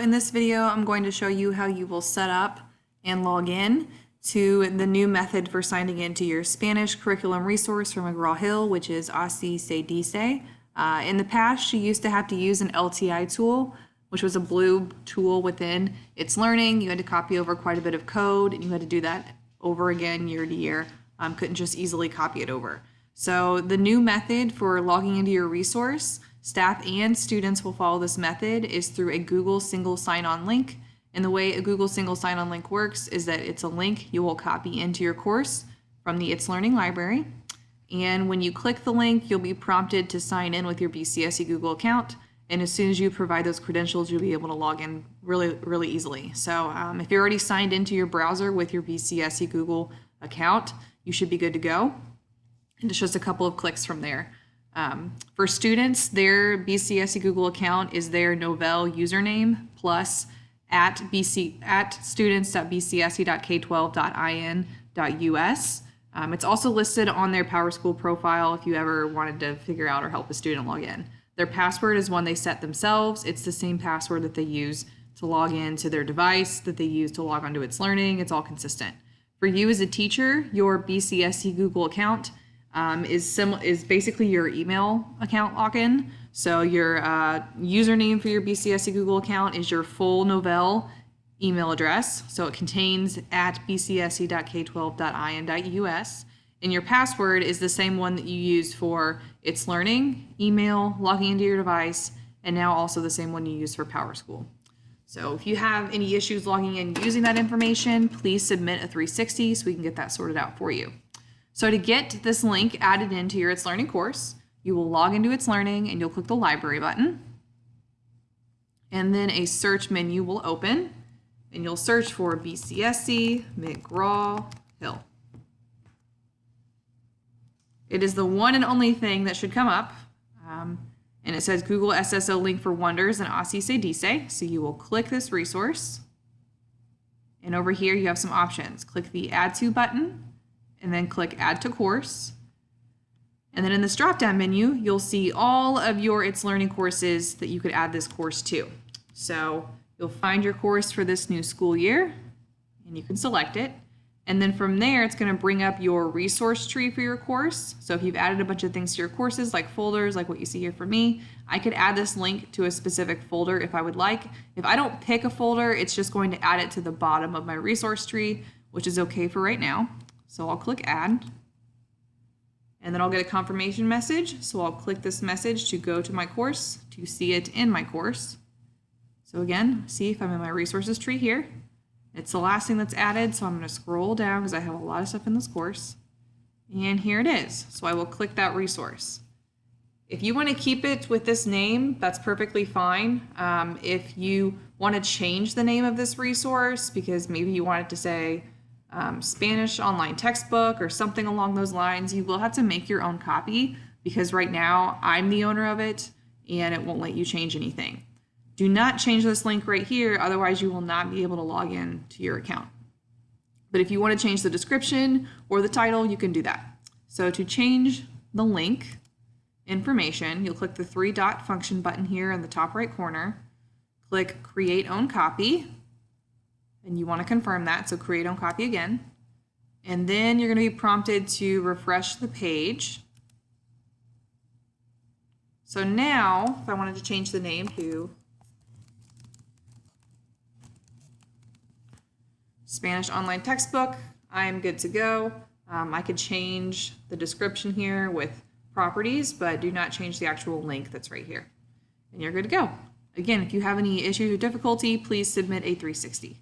In this video, I'm going to show you how you will set up and log in to the new method for signing into your Spanish curriculum resource from McGraw-Hill, which is Así se dice. In the past, you used to have to use an LTI tool, which was a blue tool within Itslearning. You had to copy over quite a bit of code, and you had to do that over again year to year. Couldn't just easily copy it over. So the new method for logging into your resource, staff and students will follow this method, is through a Google single sign-on link. And the way a Google single sign-on link works is that it's a link you will copy into your course from the Itslearning library. And when you click the link, you'll be prompted to sign in with your BCSE Google account. And as soon as you provide those credentials, you'll be able to log in really easily. So if you're already signed into your browser with your BCSE Google account, you should be good to go. And it's just a couple of clicks from there. For students, their BCSE Google account is their Novell username plus at students.bcsE.k12.in.us. It's also listed on their PowerSchool profile if you ever wanted to figure out or help a student log in. Their password is one they set themselves. It's the same password that they use to log in to their device, that they use to log onto Itslearning. It's all consistent. For you as a teacher, your BCSE Google account is basically your email account login. So your username for your BCSE Google account is your full Novell email address. So it contains at bcsE.k12.in.us. And your password is the same one that you use for Itslearning, email, logging into your device, and now also the same one you use for PowerSchool. So if you have any issues logging in using that information, please submit a 360 so we can get that sorted out for you. So to get this link added into your Itslearning course, you will log into Itslearning and you'll click the library button. And then a search menu will open and you'll search for BCSE McGraw-Hill. It is the one and only thing that should come up. And it says Google SSO Link for Wonders and Así se dice. So you will click this resource. And over here you have some options. Click the Add To button and then click Add to Course. And then in this drop-down menu, you'll see all of your Itslearning courses that you could add this course to. So you'll find your course for this new school year and you can select it. And then from there, it's going to bring up your resource tree for your course. So if you've added a bunch of things to your courses, like folders, like what you see here for me, I could add this link to a specific folder if I would like. If I don't pick a folder, it's just going to add it to the bottom of my resource tree, which is okay for right now. So I'll click Add. And then I'll get a confirmation message. So I'll click this message to go to my course to see it in my course. So again, see if I'm in my resources tree here. It's the last thing that's added, so I'm going to scroll down because I have a lot of stuff in this course. And here it is. So I will click that resource. If you want to keep it with this name, that's perfectly fine. If you want to change the name of this resource because maybe you want it to say Spanish online textbook or something along those lines, you will have to make your own copy because right now I'm the owner of it and it won't let you change anything. Do not change this link right here, otherwise you will not be able to log in to your account. But if you want to change the description or the title, you can do that. So to change the link information, you'll click the three-dot function button here in the top right corner, click Create Own Copy, and you want to confirm that, so Create Own Copy again. And then you're going to be prompted to refresh the page. So now, if I wanted to change the name to Spanish online textbook, I'm good to go. I could change the description here with properties, but do not change the actual link that's right here. And you're good to go. Again, if you have any issues or difficulty, please submit a 360.